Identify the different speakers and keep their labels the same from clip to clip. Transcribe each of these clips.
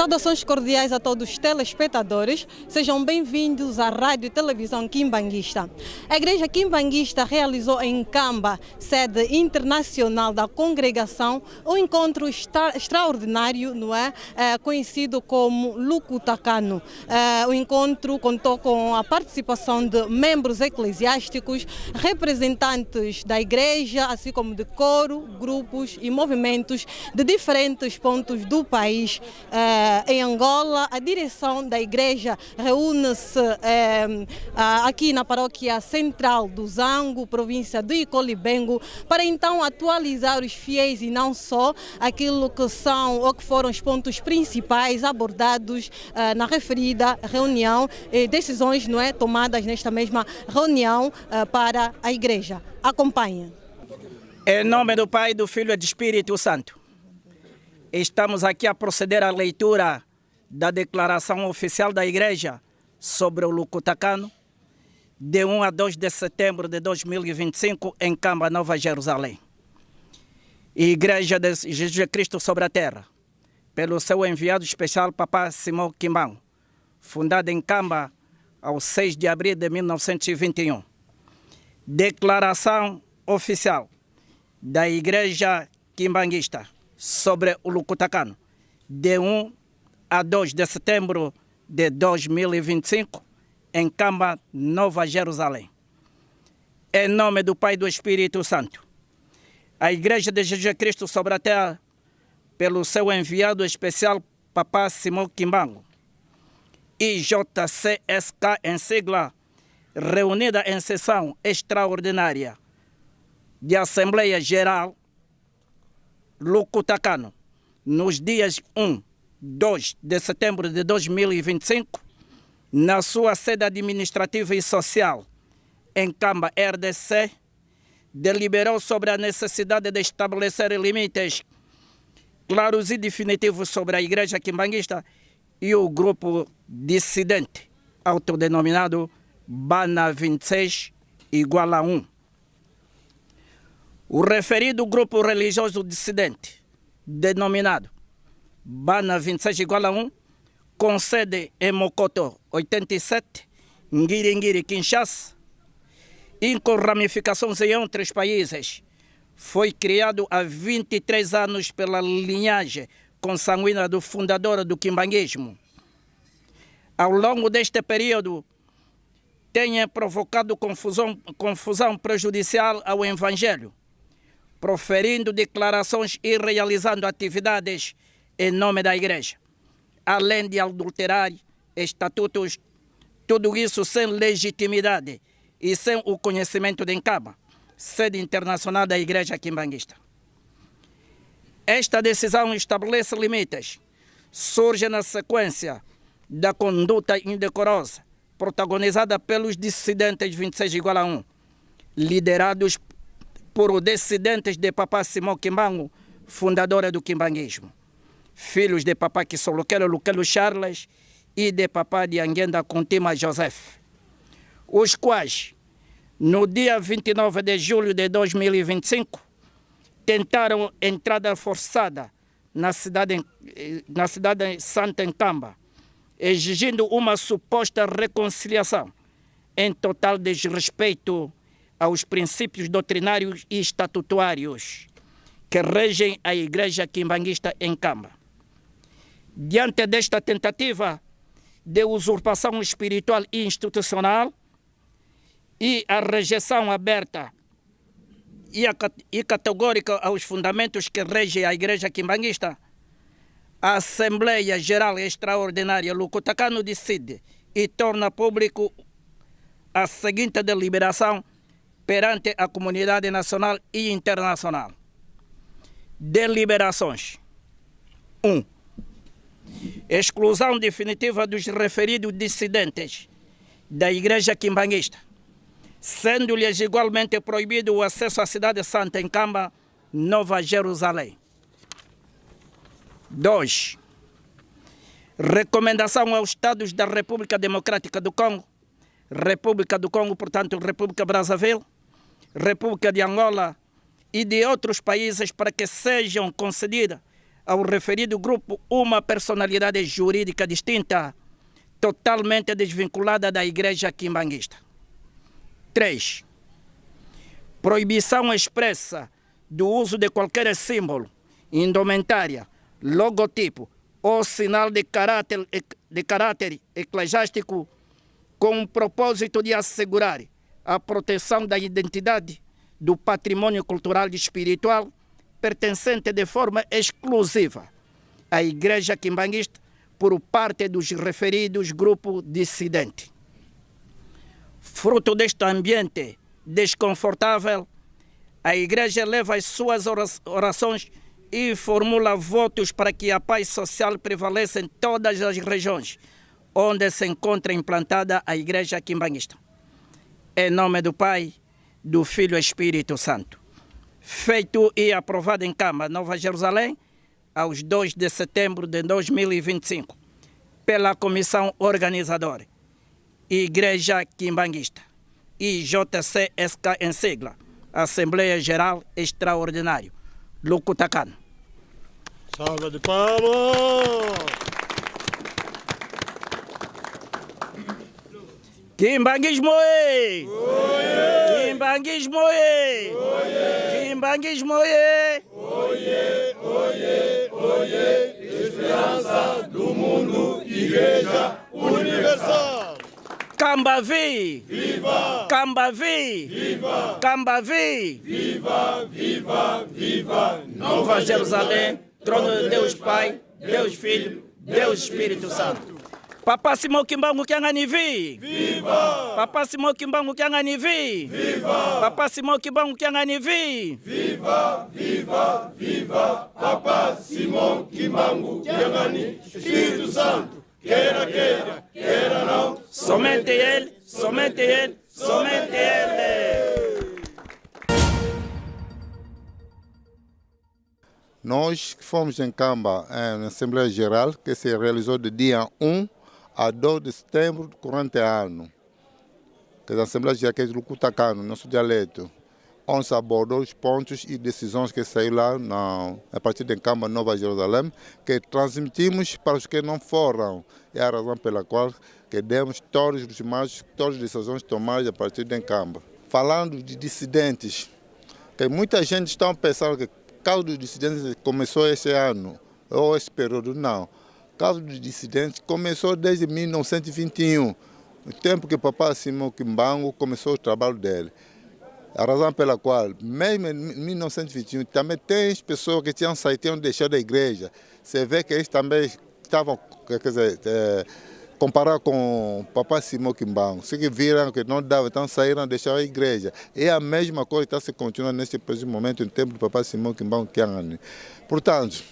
Speaker 1: Saudações cordiais a todos os telespectadores, sejam bem-vindos à Rádio e Televisão Quimbanguista. A Igreja Quimbanguista realizou em Camba, sede internacional da congregação, um encontro extraordinário, não é? Conhecido como Lukutakano. O encontro contou com a participação de membros eclesiásticos, representantes da Igreja, assim como de coro, grupos e movimentos de diferentes pontos do país. Em Angola, a direção da Igreja reúne-se aqui na paróquia central do Zango, província de Icolibengo, para então atualizar os fiéis e não só aquilo que são ou que foram os pontos principais abordados na referida reunião e decisões, não é, tomadas nesta mesma reunião para a Igreja. Acompanhe.
Speaker 2: Em nome do Pai, do Filho e do Espírito Santo. Estamos aqui a proceder à leitura da declaração oficial da Igreja sobre o Lukutakano, de 1 a 2 de setembro de 2025, em Camba, Nova Jerusalém. Igreja de Jesus Cristo sobre a Terra, pelo seu enviado especial, Papa Simão Kimbangu, fundada em Camba, ao 6 de abril de 1921. Declaração oficial da Igreja Quimbanguista sobre o Lukutakano, de 1 a 2 de setembro de 2025, em Camba, Nova Jerusalém. Em nome do Pai e do Espírito Santo, a Igreja de Jesus Cristo sobre a Terra, pelo seu enviado especial, Papa Simão Kimbangu, IJCSK em sigla, reunida em sessão extraordinária de Assembleia Geral Lukutakano, nos dias 1, 2 de setembro de 2025, na sua sede administrativa e social, em Camba, RDC, deliberou sobre a necessidade de estabelecer limites claros e definitivos sobre a Igreja Quimbanguista e o grupo dissidente, autodenominado Bana 26 igual a 1. O referido grupo religioso dissidente, denominado Bana 26 igual a 1, com sede em Mokoto 87, Ngiringiri, Kinshasa, e com ramificações em outros países, foi criado há 23 anos pela linhagem consanguínea do fundador do quimbanguismo. Ao longo deste período, tem provocado confusão prejudicial ao Evangelho, proferindo declarações e realizando atividades em nome da Igreja, além de adulterar estatutos, tudo isso sem legitimidade e sem o conhecimento de Camba, sede internacional da Igreja Quimbanguista. Esta decisão estabelece limites, surge na sequência da conduta indecorosa protagonizada pelos dissidentes 26 igual a 1, liderados por dissidentes de Papa Simão Kimbangu, fundadora do quimbanguismo, filhos de Papa Kisolukelo Lukelo Charles e de Papa de Anguenda Contima Joseph, os quais, no dia 29 de julho de 2025, tentaram entrada forçada na cidade santa em Camba, exigindo uma suposta reconciliação em total desrespeito aos princípios doutrinários e estatutários que regem a Igreja Quimbanguista em Camba. Diante desta tentativa de usurpação espiritual e institucional e a rejeição aberta e categórica aos fundamentos que regem a Igreja Quimbanguista, a Assembleia Geral Extraordinária Lukutakano decide e torna público a seguinte deliberação perante a comunidade nacional e internacional. Deliberações. 1. Exclusão definitiva dos referidos dissidentes da Igreja Quimbanguista, sendo-lhes igualmente proibido o acesso à cidade santa em Camba, Nova Jerusalém. 2. Recomendação aos Estados da República Democrática do Congo, portanto, República Brazzaville, República de Angola e de outros países para que sejam concedidas ao referido grupo uma personalidade jurídica distinta, totalmente desvinculada da Igreja quimbanguista. 3. Proibição expressa do uso de qualquer símbolo, indumentária, logotipo ou sinal de caráter eclesiástico com o propósito de assegurar a proteção da identidade do patrimônio cultural e espiritual pertencente de forma exclusiva à Igreja quimbanguista por parte dos referidos grupos dissidentes. Fruto deste ambiente desconfortável, a Igreja leva as suas orações e formula votos para que a paz social prevaleça em todas as regiões onde se encontra implantada a Igreja quimbanguista. Em nome do Pai, do Filho e Espírito Santo. Feito e aprovado em Câmara Nova Jerusalém, aos 2 de setembro de 2025, pela Comissão Organizadora, Igreja Quimbanguista, IJCSK em sigla, Assembleia Geral Extraordinária, Lucutacano.
Speaker 3: Salva de palmas!
Speaker 2: Quimbanguismo é! Oiê! Quimbanguismo é! Oiê! Quimbanguismo é!
Speaker 3: Oiê, oiê, oiê, esperança do mundo, Igreja Universal!
Speaker 2: Cambavi!
Speaker 3: Viva!
Speaker 2: Cambavi!
Speaker 3: Viva!
Speaker 2: Cambavi!
Speaker 3: Viva, viva, viva!
Speaker 2: Nova Jerusalém, trono de Deus Pai, Deus Filho, Deus Espírito Santo. Papa Simão Kimbangu Kianganivi!
Speaker 3: Viva!
Speaker 2: Papa Simão Kimbangu Kianganivi!
Speaker 3: Viva!
Speaker 2: Papa Simão Kimbangu Kianganivi!
Speaker 3: Viva, viva, viva! Papa Simão Kimbangu Kiangani, Espírito Santo, queira não,
Speaker 2: Somente Ele, somente Ele, somente Ele!
Speaker 4: Nós que fomos em Camba, na Assembleia Geral, que se realizou de dia 1 a 2 de setembro do corrente ano, que é a Assembleia Geral que é de Lucutacano, nosso dialeto, onde se abordou os pontos e decisões que saíram lá a partir de Camba Nova Jerusalém, que transmitimos para os que não foram. É a razão pela qual que demos todas as decisões tomadas a partir de Camba. Falando de dissidentes, que muita gente está pensando que o caso dos dissidentes começou esse ano, ou esse período, não. O caso dos dissidentes começou desde 1921, no tempo que o Papa Simão Kimbangu começou o trabalho dele. A razão pela qual, mesmo em 1921, também tem pessoas que tinham deixado a igreja. Você vê que eles também estavam, quer dizer, comparado com o Papa Simão Kimbangu. Se que viram que não dava, então saíram, deixaram a igreja. É a mesma coisa que está se continuando neste preciso momento, no tempo do Papa Simão Kimbangu Kiangani. Portanto,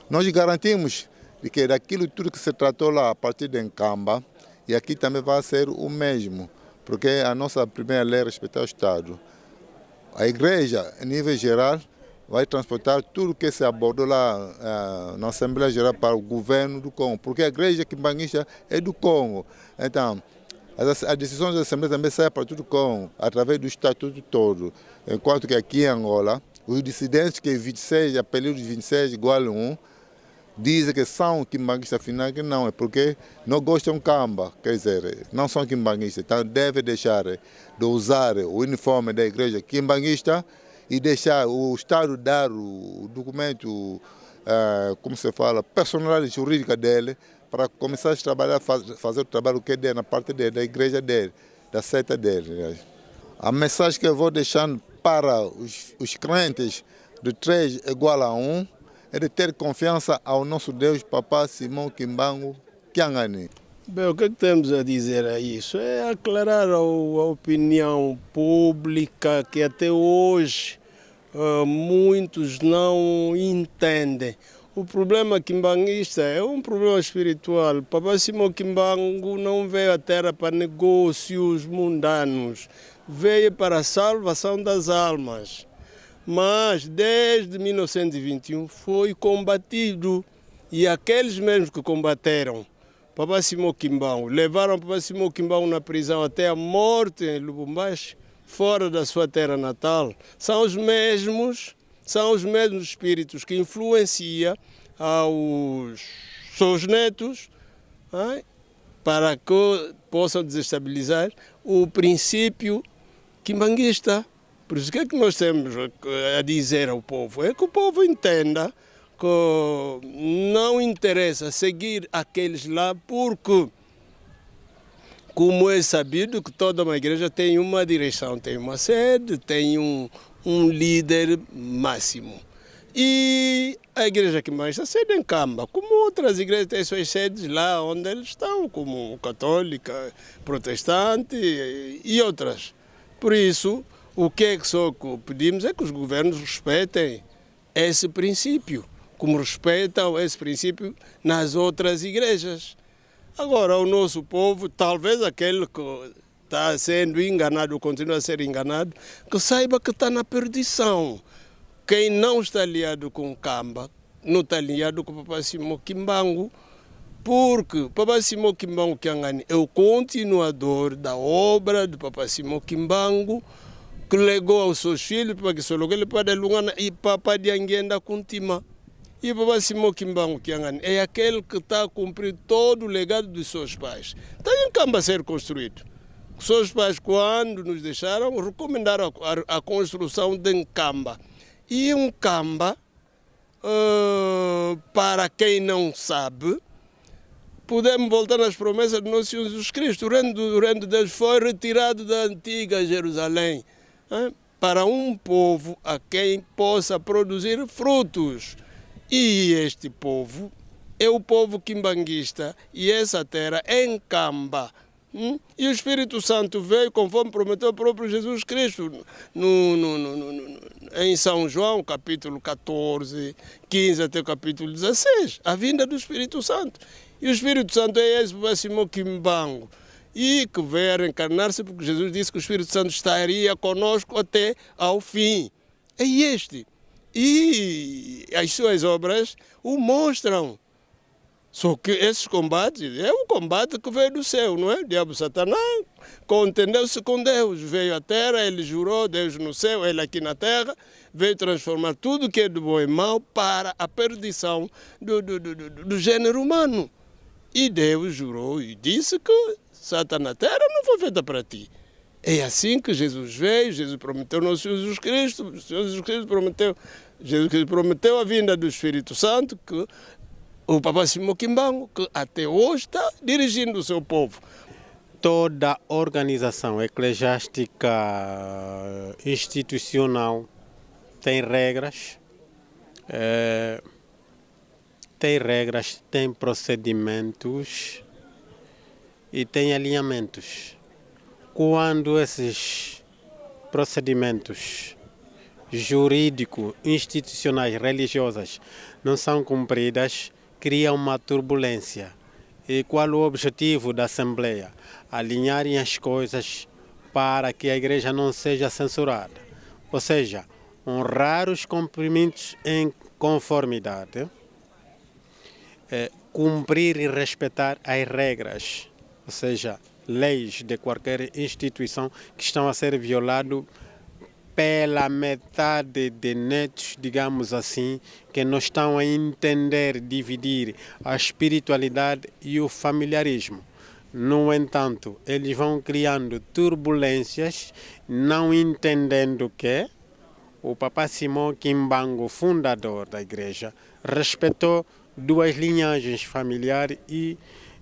Speaker 4: nós garantimos que daquilo tudo que se tratou lá a partir de Camba, e aqui também vai ser o mesmo, porque a nossa primeira lei é respeitar o Estado. A igreja, em nível geral, vai transportar tudo que se abordou lá na Assembleia Geral para o governo do Congo, porque a igreja quimbanguista é do Congo. Então, as decisões da Assembleia também saem para todo o Congo, através do Estatuto todo. Enquanto que aqui em Angola, os dissidentes que 26, a período de 26 igual a 1, dizem que são quimbanguistas, afinal que não, é porque não gostam de Camba, quer dizer, não são quimbanguistas, então devem deixar de usar o uniforme da igreja quimbanguista e deixar o Estado dar o documento, como se fala, personalidade jurídica dele, para começar a trabalhar, fazer o trabalho que é dele, na parte dele, da igreja dele, da seita dele. A mensagem que eu vou deixando para os crentes de 3 igual a 1, é de ter confiança ao nosso Deus, Papa Simão Kimbangu Kiangani.
Speaker 3: Bem, o que temos a dizer a isso? É aclarar a opinião pública que até hoje muitos não entendem. O problema quimbanguista é um problema espiritual. Papa Simão Kimbangu não veio à terra para negócios mundanos, veio para a salvação das almas. Mas desde 1921 foi combatido, e aqueles mesmos que combateram Papa Simão Kimbangu, levaram Papa Simão Kimbangu na prisão até a morte em Lubumbashi, fora da sua terra natal, são os mesmos espíritos que influenciam aos seus netos, para que possam desestabilizar o princípio quimbanguista. Por isso, o que é que nós temos a dizer ao povo? É que o povo entenda que não interessa seguir aqueles lá, porque, como é sabido, que toda uma igreja tem uma direção, tem uma sede, tem um líder máximo. E a igreja que mais está sede em Camba, como outras igrejas têm suas sedes lá onde eles estão, como católica, protestante e outras. Por isso, o que é que só pedimos é que os governos respeitem esse princípio, como respeitam esse princípio nas outras igrejas. Agora, o nosso povo, talvez aquele que está sendo enganado, ou continua a ser enganado, que saiba que está na perdição. Quem não está aliado com Camba, não está aliado com o Papa Simão Kimbangu, porque o Papa Simão Kimbangu Kiangani é o continuador da obra do Papa Simão Kimbangu, que legou aos seus filhos para que ele pode alugar e Papa de Anguenda Kuntima. E o Papa Simão Kimbangu Kiangani é aquele que está a cumprir todo o legado dos seus pais. Está em Camba a ser construído. Os seus pais, quando nos deixaram, recomendaram a construção de Nkamba. E Nkamba, para quem não sabe, podemos voltar nas promessas do nosso Senhor Jesus Cristo. O reino de Deus foi retirado da antiga Jerusalém para um povo a quem possa produzir frutos. E este povo é o povo quimbanguista e essa terra é Nkamba. E o Espírito Santo veio conforme prometeu o próprio Jesus Cristo em São João, capítulo 14, 15 até o capítulo 16, a vinda do Espírito Santo. E o Espírito Santo é esse Papa Simão Kimbangu, e que veio a reencarnar-se porque Jesus disse que o Espírito Santo estaria conosco até ao fim. É este. E as suas obras o mostram. Só que esses combates, é um combate que veio do céu, não é? O diabo Satanás contendeu-se com Deus, veio à terra, ele jurou, Deus no céu, ele aqui na terra, veio transformar tudo que é de bom e mau para a perdição do gênero humano. E Deus jurou e disse que Satanás na terra não foi feita para ti. É assim que Jesus veio, Jesus prometeu ao nosso Jesus Cristo prometeu a vinda do Espírito Santo, que o Papa Simão Kimbangu, que até hoje está dirigindo o seu povo.
Speaker 5: Toda organização eclesiástica institucional tem regras, tem procedimentos e tem alinhamentos. Quando esses procedimentos jurídicos, institucionais, religiosos não são cumpridos, cria uma turbulência. E qual o objetivo da Assembleia? Alinharem as coisas para que a igreja não seja censurada. Ou seja, honrar os cumprimentos em conformidade, cumprir e respeitar as regras, ou seja, leis de qualquer instituição que estão a ser violadas pela metade de netos, digamos assim, que não estão a entender dividir a espiritualidade e o familiarismo. No entanto, eles vão criando turbulências, não entendendo que o Papa Simão Kimbangu, fundador da igreja, respeitou duas linhagens familiares e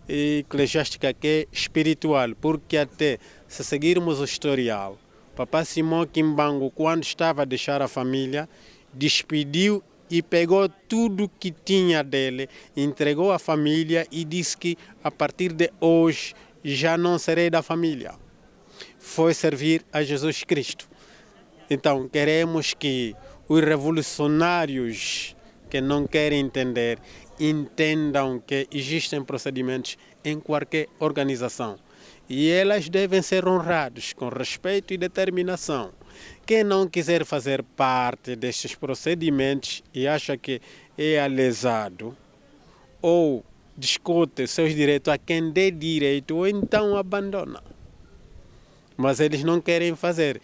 Speaker 5: eclesiástica que é espiritual, porque até se seguirmos o historial, Papa Simão Kimbangu, quando estava a deixar a família, despediu e pegou tudo que tinha dele, entregou à família e disse que a partir de hoje já não serei da família. Foi servir a Jesus Cristo. Então queremos que os revolucionários que não querem entender, entendam que existem procedimentos em qualquer organização. E elas devem ser honradas com respeito e determinação. Quem não quiser fazer parte destes procedimentos e acha que é lesado ou discute seus direitos a quem dê direito, ou então abandona. Mas eles não querem fazer.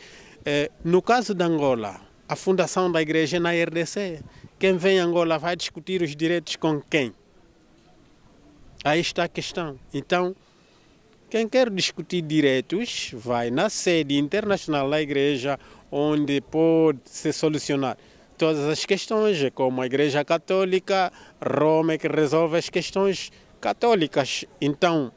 Speaker 5: No caso de Angola, a fundação da igreja é na RDC. Quem vem a Angola vai discutir os direitos com quem? Aí está a questão. Então, quem quer discutir direitos vai na sede internacional da igreja, onde pode se solucionar todas as questões, como a Igreja Católica, Roma é que resolve as questões católicas. Então,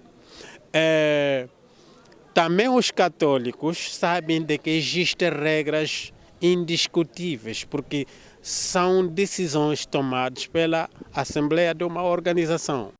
Speaker 5: também os católicos sabem de que existem regras indiscutíveis, porque são decisões tomadas pela Assembleia de uma organização.